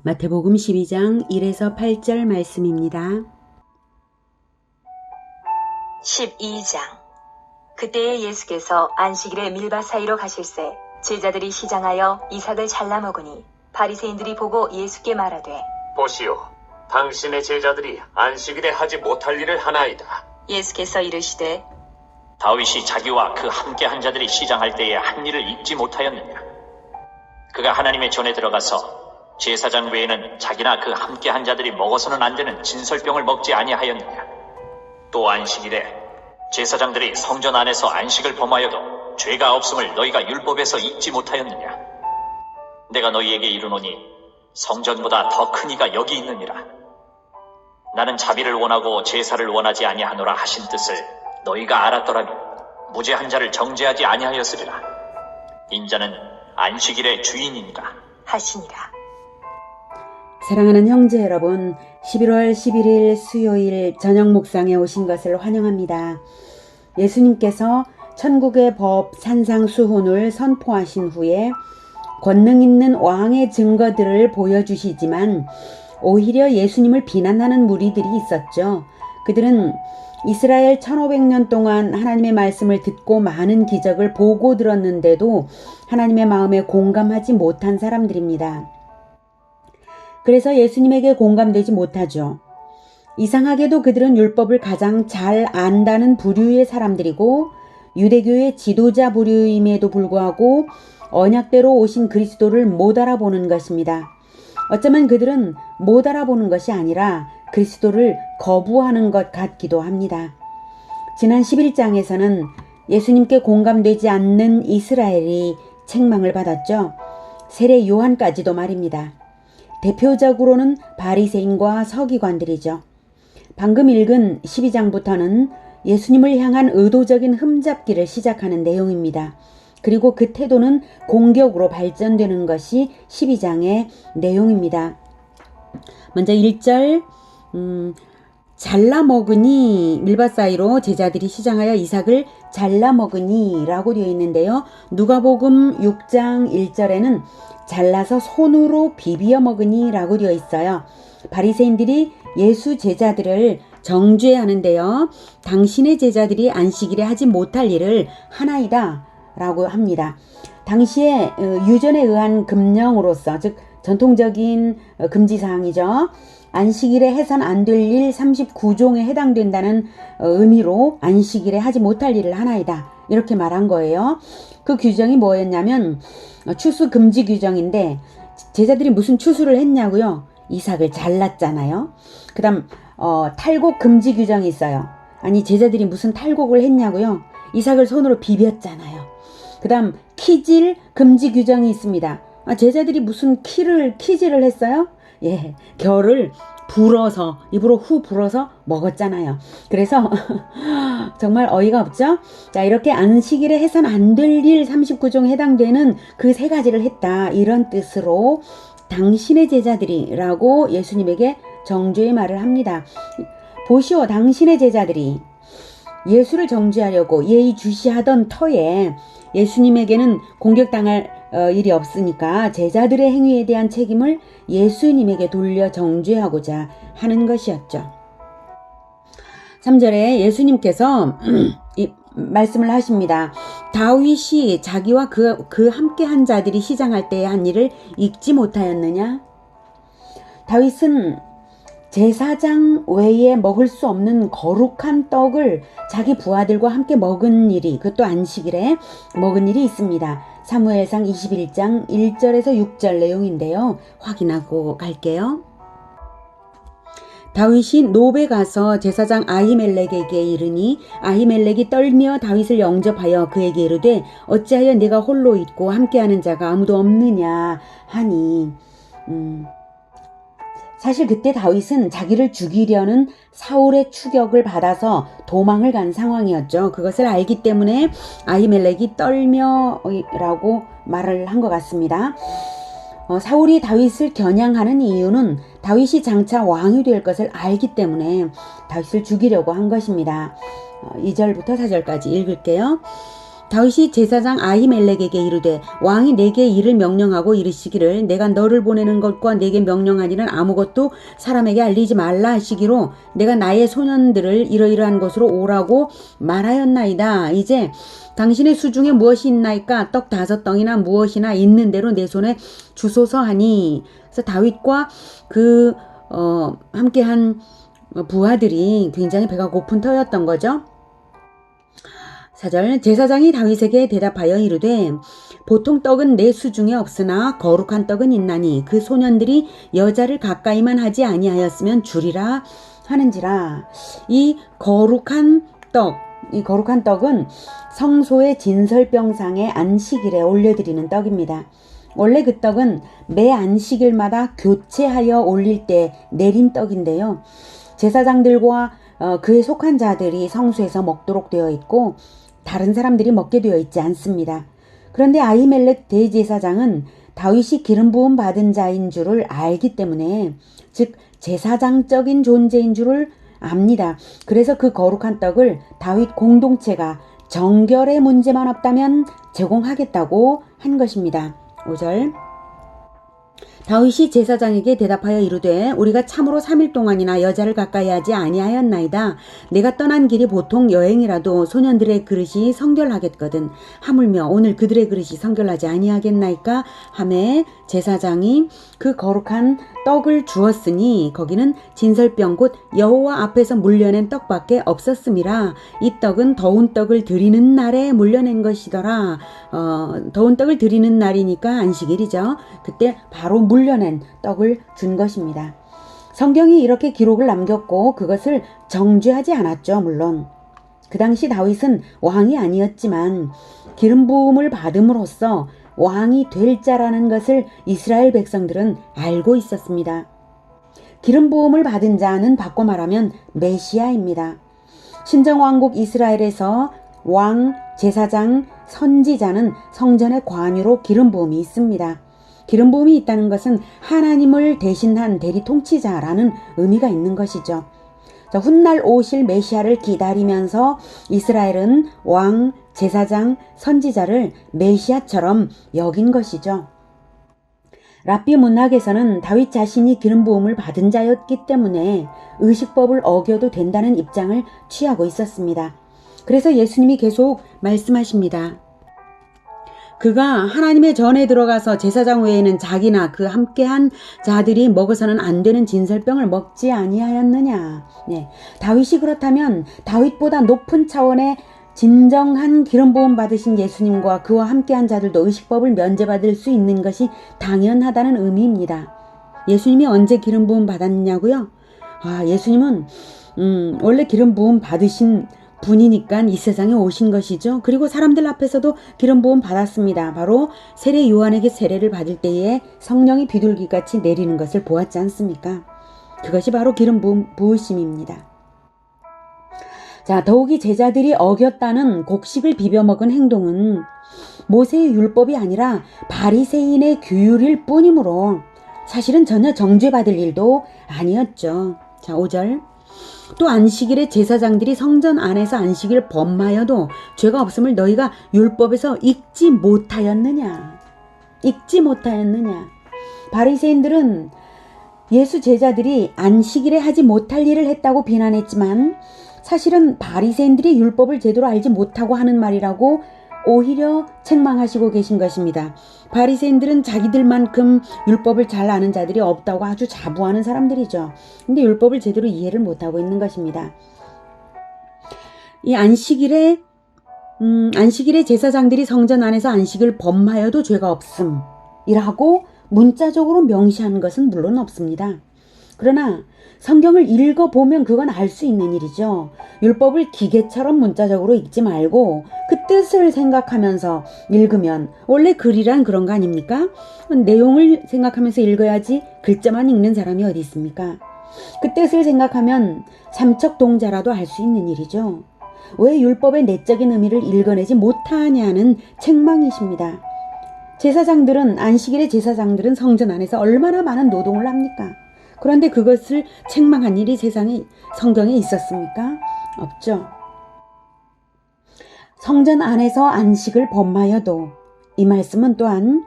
마태복음 12장 1에서 8절 말씀입니다. 12장. 그때에 예수께서 안식일에 밀밭 사이로 가실새 제자들이 시장하여 이삭을 잘라 먹으니 바리새인들이 보고 예수께 말하되 보시오, 당신의 제자들이 안식일에 하지 못할 일을 하나이다. 예수께서 이르시되 다윗이 자기와 그 함께한 자들이 시장할 때에 한 일을 잊지 못하였느냐? 그가 하나님의 전에 들어가서 제사장 외에는 자기나 그 함께한 자들이 먹어서는 안 되는 진설병을 먹지 아니하였느냐? 또 안식일에 제사장들이 성전 안에서 안식을 범하여도 죄가 없음을 너희가 율법에서 잊지 못하였느냐? 내가 너희에게 이르노니 성전보다 더 큰 이가 여기 있느니라. 나는 자비를 원하고 제사를 원하지 아니하노라 하신 뜻을 너희가 알았더라면 무죄한 자를 정죄하지 아니하였으리라. 인자는 안식일의 주인이니라 하시니라. 사랑하는 형제 여러분, 11월 11일 수요일 저녁 묵상에 오신 것을 환영합니다. 예수님께서 천국의 법 산상수훈을 선포하신 후에 권능 있는 왕의 증거들을 보여주시지만 오히려 예수님을 비난하는 무리들이 있었죠. 그들은 이스라엘 1500년 동안 하나님의 말씀을 듣고 많은 기적을 보고 들었는데도 하나님의 마음에 공감하지 못한 사람들입니다. 그래서 예수님에게 공감되지 못하죠. 이상하게도 그들은 율법을 가장 잘 안다는 부류의 사람들이고 유대교의 지도자 부류임에도 불구하고 언약대로 오신 그리스도를 못 알아보는 것입니다. 어쩌면 그들은 못 알아보는 것이 아니라 그리스도를 거부하는 것 같기도 합니다. 지난 11장에서는 예수님께 공감되지 않는 이스라엘이 책망을 받았죠. 세례 요한까지도 말입니다. 대표적으로는 바리새인과 서기관들이죠. 방금 읽은 12장부터는 예수님을 향한 의도적인 흠잡기를 시작하는 내용입니다. 그리고 그 태도는 공격으로 발전되는 것이 12장의 내용입니다. 먼저 1절 잘라 먹으니 밀밭 사이로 제자들이 시장하여 이삭을 잘라 먹으니 라고 되어 있는데요. 누가복음 6장 1절에는 잘라서 손으로 비비어 먹으니 라고 되어 있어요. 바리새인들이 예수 제자들을 정죄하는데요. 당신의 제자들이 안식일에 하지 못할 일을 하나이다 라고 합니다. 당시에 유전에 의한 금령으로서 즉 전통적인 금지사항이죠. 안식일에 해선 안 될 일 39종에 해당된다는 의미로 안식일에 하지 못할 일을 하나이다 이렇게 말한 거예요. 그 규정이 뭐였냐면 추수 금지 규정인데 제자들이 무슨 추수를 했냐고요? 이삭을 잘랐잖아요. 그 다음 탈곡 금지 규정이 있어요. 아니 제자들이 무슨 탈곡을 했냐고요? 이삭을 손으로 비볐잖아요. 그 다음 키질 금지 규정이 있습니다. 제자들이 무슨 키질을 했어요? 예, 결을 불어서 입으로 후 불어서 먹었잖아요. 그래서 정말 어이가 없죠? 자, 이렇게 안식일에 해선 안 될 일 39종에 해당되는 그 세 가지를 했다 이런 뜻으로 당신의 제자들이 라고 예수님에게 정죄의 말을 합니다. 보시오, 당신의 제자들이 예수를 정죄하려고 예의주시하던 터에 예수님에게는 공격당할 일이 없으니까 제자들의 행위에 대한 책임을 예수님에게 돌려 정죄하고자 하는 것이었죠. 3절에 예수님께서 이 말씀을 하십니다. 다윗이 자기와 그 함께한 자들이 시장할 때에 한 일을 잊지 못하였느냐? 다윗은 제사장 외에 먹을 수 없는 거룩한 떡을 자기 부하들과 함께 먹은 일이, 그것도 안식일에 먹은 일이 있습니다. 사무엘상 21장 1절에서 6절 내용인데요. 확인하고 갈게요. 다윗이 노베 가서 제사장 아히멜렉에게 이르니 아히멜렉이 떨며 다윗을 영접하여 그에게 이르되 어찌하여 네가 홀로 있고 함께하는 자가 아무도 없느냐 하니 사실 그때 다윗은 자기를 죽이려는 사울의 추격을 받아서 도망을 간 상황이었죠. 그것을 알기 때문에 아히멜렉이 떨며 라고 말을 한 것 같습니다. 사울이 다윗을 겨냥하는 이유는 다윗이 장차 왕이 될 것을 알기 때문에 다윗을 죽이려고 한 것입니다. 2절부터 4절까지 읽을게요. 다윗이 제사장 아히멜렉에게 이르되 왕이 내게 일을 명령하고 이르시기를 내가 너를 보내는 것과 내게 명령한 일은 아무것도 사람에게 알리지 말라 하시기로 내가 나의 소년들을 이러이러한 곳으로 오라고 말하였나이다. 이제 당신의 수중에 무엇이 있나이까? 떡 5덩이나 무엇이나 있는 대로 내 손에 주소서 하니. 그래서 다윗과 그 함께한 부하들이 굉장히 배가 고픈 터였던 거죠. 4절 제사장이 다윗에게 대답하여 이르되 보통 떡은 내 수중에 없으나 거룩한 떡은 있나니 그 소년들이 여자를 가까이만 하지 아니하였으면 주리라 하는지라. 이 거룩한 떡은 성소의 진설병상에 안식일에 올려드리는 떡입니다. 원래 그 떡은 매 안식일마다 교체하여 올릴 때 내린 떡인데요. 제사장들과 그에 속한 자들이 성소에서 먹도록 되어 있고 다른 사람들이 먹게 되어 있지 않습니다. 그런데 아히멜렉 대제사장은 다윗이 기름 부음 받은 자인 줄을 알기 때문에, 즉 제사장적인 존재인 줄을 압니다. 그래서 그 거룩한 떡을 다윗 공동체가 정결의 문제만 없다면 제공하겠다고 한 것입니다. 5절 다윗이 제사장에게 대답하여 이르되 우리가 참으로 3일 동안이나 여자를 가까이 하지 아니하였나이다. 내가 떠난 길이 보통 여행이라도 소년들의 그릇이 성결하겠거든. 하물며 오늘 그들의 그릇이 성결하지 아니하겠나이까 하매 제사장이 그 거룩한 떡을 주었으니 거기는 진설병 곧 여호와 앞에서 물려낸 떡밖에 없었음이라. 이 떡은 더운 떡을 드리는 날에 물려낸 것이더라. 더운 떡을 드리는 날이니까 안식일이죠. 그때 바로 물려낸 떡을 준 것입니다. 성경이 이렇게 기록을 남겼고 그것을 정죄하지 않았죠. 물론 그 당시 다윗은 왕이 아니었지만 기름 부음을 받음으로써 왕이 될 자라는 것을 이스라엘 백성들은 알고 있었습니다. 기름 부음을 받은 자는 바꿔 말하면 메시아입니다. 신정왕국 이스라엘에서 왕, 제사장, 선지자는 성전의 관유로 기름 부음이 있습니다. 기름 부음이 있다는 것은 하나님을 대신한 대리 통치자라는 의미가 있는 것이죠. 훗날 오실 메시아를 기다리면서 이스라엘은 왕, 제사장, 선지자를 메시아처럼 여긴 것이죠. 랍비 문학에서는 다윗 자신이 기름 부음을 받은 자였기 때문에 의식법을 어겨도 된다는 입장을 취하고 있었습니다. 그래서 예수님이 계속 말씀하십니다. 그가 하나님의 전에 들어가서 제사장 외에는 자기나 그 함께한 자들이 먹어서는 안 되는 진설병을 먹지 아니하였느냐. 네, 다윗이 그렇다면 다윗보다 높은 차원의 진정한 기름 부음 받으신 예수님과 그와 함께한 자들도 의식법을 면제받을 수 있는 것이 당연하다는 의미입니다. 예수님이 언제 기름 부음 받았냐고요? 예수님은 원래 기름 부음 받으신 분이니까 이 세상에 오신 것이죠. 그리고 사람들 앞에서도 기름 부음 받았습니다. 바로 세례 요한에게 세례를 받을 때에 성령이 비둘기같이 내리는 것을 보았지 않습니까? 그것이 바로 기름 부으심입니다. 자, 더욱이 제자들이 어겼다는 곡식을 비벼 먹은 행동은 모세의 율법이 아니라 바리새인의 규율일 뿐이므로 사실은 전혀 정죄받을 일도 아니었죠. 자, 5절 또 안식일에 제사장들이 성전 안에서 안식일 범하여도 죄가 없음을 너희가 율법에서 읽지 못하였느냐. 바리새인들은 예수 제자들이 안식일에 하지 못할 일을 했다고 비난했지만 사실은 바리새인들이 율법을 제대로 알지 못하고 하는 말이라고 오히려 책망하시고 계신 것입니다. 바리새인들은 자기들만큼 율법을 잘 아는 자들이 없다고 아주 자부하는 사람들이죠. 근데 율법을 제대로 이해를 못하고 있는 것입니다. 이 안식일에 제사장들이 성전 안에서 안식을 범하여도 죄가 없음이라고 문자적으로 명시하는 것은 물론 없습니다. 그러나 성경을 읽어보면 그건 알 수 있는 일이죠. 율법을 기계처럼 문자적으로 읽지 말고 그 뜻을 생각하면서 읽으면 원래 글이란 그런 거 아닙니까? 내용을 생각하면서 읽어야지 글자만 읽는 사람이 어디 있습니까? 그 뜻을 생각하면 삼척 동자라도 할 수 있는 일이죠. 왜 율법의 내적인 의미를 읽어내지 못하냐는 책망이십니다. 안식일의 제사장들은 성전 안에서 얼마나 많은 노동을 합니까? 그런데 그것을 책망한 일이 성경에 있었습니까? 없죠. 성전 안에서 안식을 범하여도 이 말씀은 또한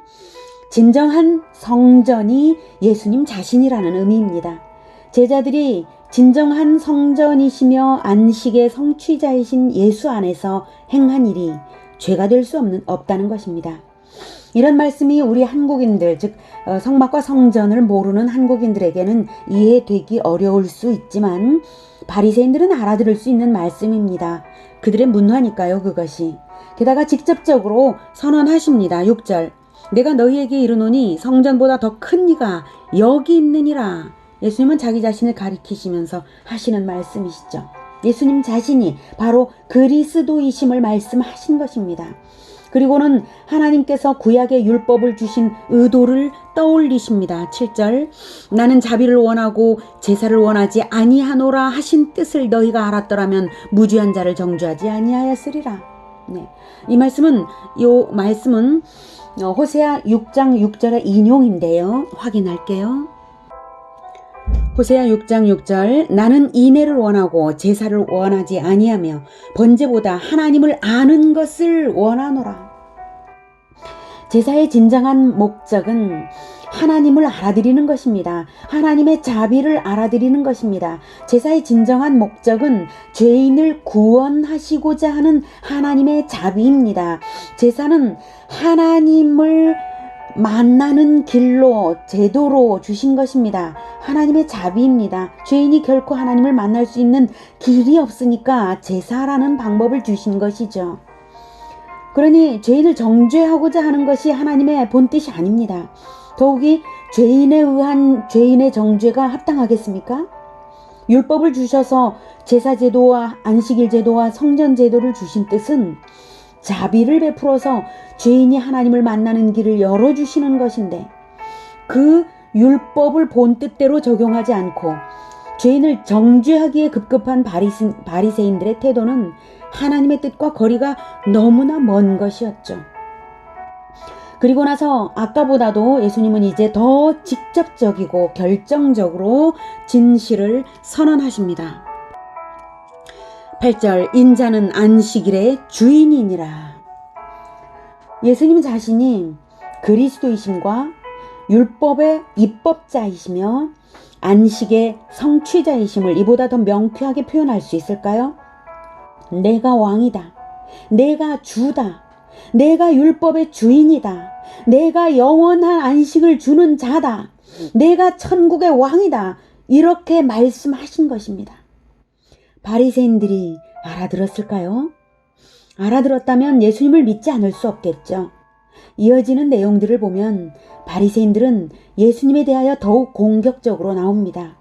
진정한 성전이 예수님 자신이라는 의미입니다. 제자들이 진정한 성전이시며 안식의 성취자이신 예수 안에서 행한 일이 죄가 될 수 없다는 것입니다. 이런 말씀이 우리 한국인들, 즉 성막과 성전을 모르는 한국인들에게는 이해되기 어려울 수 있지만 바리새인들은 알아들을 수 있는 말씀입니다. 그들의 문화니까요, 그것이. 게다가 직접적으로 선언하십니다. 6절. 내가 너희에게 이르노니 성전보다 더 큰 이가 여기 있느니라. 예수님은 자기 자신을 가리키시면서 하시는 말씀이시죠. 예수님 자신이 바로 그리스도이심을 말씀하신 것입니다. 그리고는 하나님께서 구약의 율법을 주신 의도를 떠올리십니다. 7절. 나는 자비를 원하고 제사를 원하지 아니하노라 하신 뜻을 너희가 알았더라면 무죄한 자를 정죄하지 아니하였으리라. 네. 이 말씀은 호세아 6장 6절의 인용인데요. 확인할게요. 호세아 6장 6절. 나는 인애를 원하고 제사를 원하지 아니하며 번제보다 하나님을 아는 것을 원하노라. 제사의 진정한 목적은 하나님을 알아들이는 것입니다. 하나님의 자비를 알아들이는 것입니다. 제사의 진정한 목적은 죄인을 구원하시고자 하는 하나님의 자비입니다. 제사는 하나님을 만나는 길로, 제도로 주신 것입니다. 하나님의 자비입니다. 죄인이 결코 하나님을 만날 수 있는 길이 없으니까 제사라는 방법을 주신 것이죠. 그러니 죄인을 정죄하고자 하는 것이 하나님의 본뜻이 아닙니다. 더욱이 죄인에 의한 죄인의 정죄가 합당하겠습니까? 율법을 주셔서 제사제도와 안식일제도와 성전제도를 주신 뜻은 자비를 베풀어서 죄인이 하나님을 만나는 길을 열어주시는 것인데 그 율법을 본 뜻대로 적용하지 않고 죄인을 정죄하기에 급급한 바리새인들의 태도는 하나님의 뜻과 거리가 너무나 먼 것이었죠. 그리고 나서 아까보다도 예수님은 이제 더 직접적이고 결정적으로 진실을 선언하십니다. 8절. 인자는 안식일의 주인이니라. 예수님 자신이 그리스도이심과 율법의 입법자이시며 안식의 성취자이심을 이보다 더 명쾌하게 표현할 수 있을까요? 내가 왕이다. 내가 주다. 내가 율법의 주인이다. 내가 영원한 안식을 주는 자다. 내가 천국의 왕이다. 이렇게 말씀하신 것입니다. 바리새인들이 알아들었을까요? 알아들었다면 예수님을 믿지 않을 수 없겠죠. 이어지는 내용들을 보면 바리새인들은 예수님에 대하여 더욱 공격적으로 나옵니다.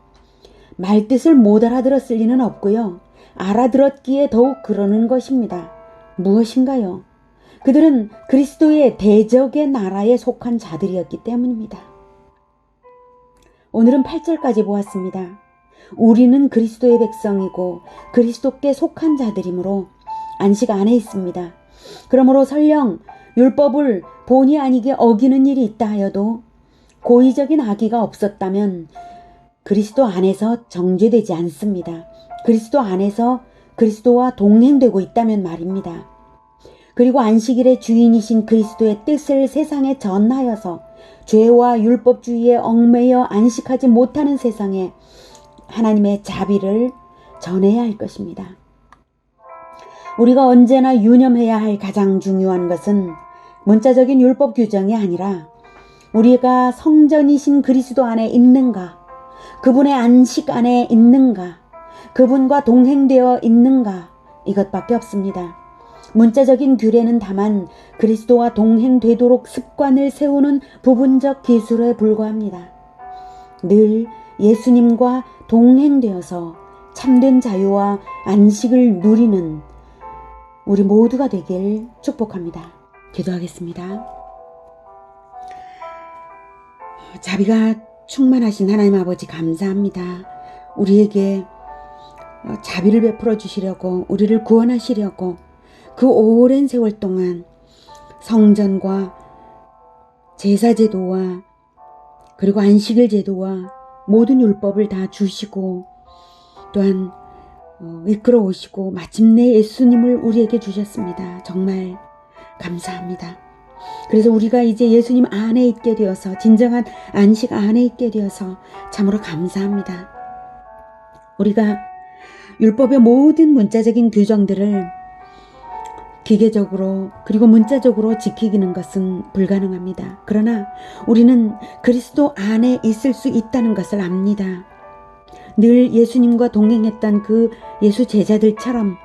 말뜻을 못 알아들었을 리는 없고요. 알아들었기에 더욱 그러는 것입니다. 무엇인가요? 그들은 그리스도의 대적의 나라에 속한 자들이었기 때문입니다. 오늘은 8절까지 보았습니다. 우리는 그리스도의 백성이고 그리스도께 속한 자들이므로 안식 안에 있습니다. 그러므로 설령 율법을 본의 아니게 어기는 일이 있다 하여도 고의적인 악의가 없었다면 그리스도 안에서 정죄되지 않습니다. 그리스도 안에서 그리스도와 동행되고 있다면 말입니다. 그리고 안식일의 주인이신 그리스도의 뜻을 세상에 전하여서 죄와 율법주의에 얽매여 안식하지 못하는 세상에 하나님의 자비를 전해야 할 것입니다. 우리가 언제나 유념해야 할 가장 중요한 것은 문자적인 율법 규정이 아니라 우리가 성전이신 그리스도 안에 있는가, 그분의 안식 안에 있는가, 그분과 동행되어 있는가, 이것밖에 없습니다. 문자적인 규례는 다만 그리스도와 동행되도록 습관을 세우는 부분적 기술에 불과합니다. 늘 예수님과 동행되어서 참된 자유와 안식을 누리는 우리 모두가 되길 축복합니다. 기도하겠습니다. 자비가 충만하신 하나님 아버지 감사합니다. 우리에게 자비를 베풀어 주시려고, 우리를 구원하시려고 그 오랜 세월 동안 성전과 제사제도와 그리고 안식일 제도와 모든 율법을 다 주시고 또한 이끌어 오시고 마침내 예수님을 우리에게 주셨습니다. 정말 감사합니다. 그래서 우리가 이제 예수님 안에 있게 되어서 진정한 안식 안에 있게 되어서 참으로 감사합니다. 우리가 율법의 모든 문자적인 규정들을 기계적으로 그리고 문자적으로 지키기는 것은 불가능합니다. 그러나 우리는 그리스도 안에 있을 수 있다는 것을 압니다. 늘 예수님과 동행했던 그 예수 제자들처럼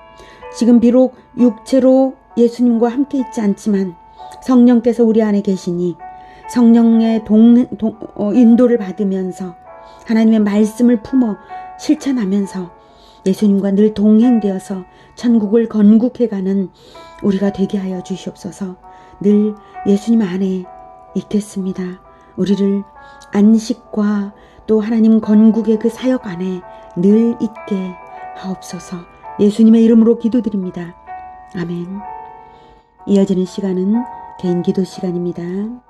지금 비록 육체로 예수님과 함께 있지 않지만 성령께서 우리 안에 계시니 성령의 인도를 받으면서 하나님의 말씀을 품어 실천하면서 예수님과 늘 동행되어서 천국을 건국해가는 우리가 되게 하여 주시옵소서. 늘 예수님 안에 있겠습니다. 우리를 안식과 또 하나님 건국의 그 사역 안에 늘 있게 하옵소서. 예수님의 이름으로 기도드립니다. 아멘. 이어지는 시간은 개인 기도 시간입니다.